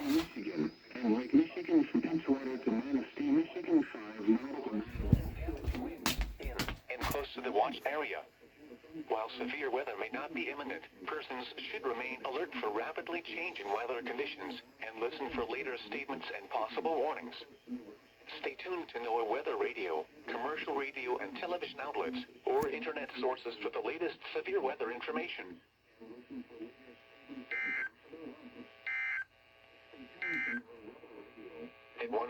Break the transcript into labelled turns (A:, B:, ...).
A: Michigan, and Lake Michigan from Edgewater to Manistee, Michigan 5 nautical miles.
B: In and close to the watch area. While severe weather may not be imminent, persons should remain alert for rapidly changing weather conditions and listen for later statements and possible warnings. Stay tuned to NOAA weather radio, commercial radio and television outlets, or internet sources for the latest severe weather information. At 1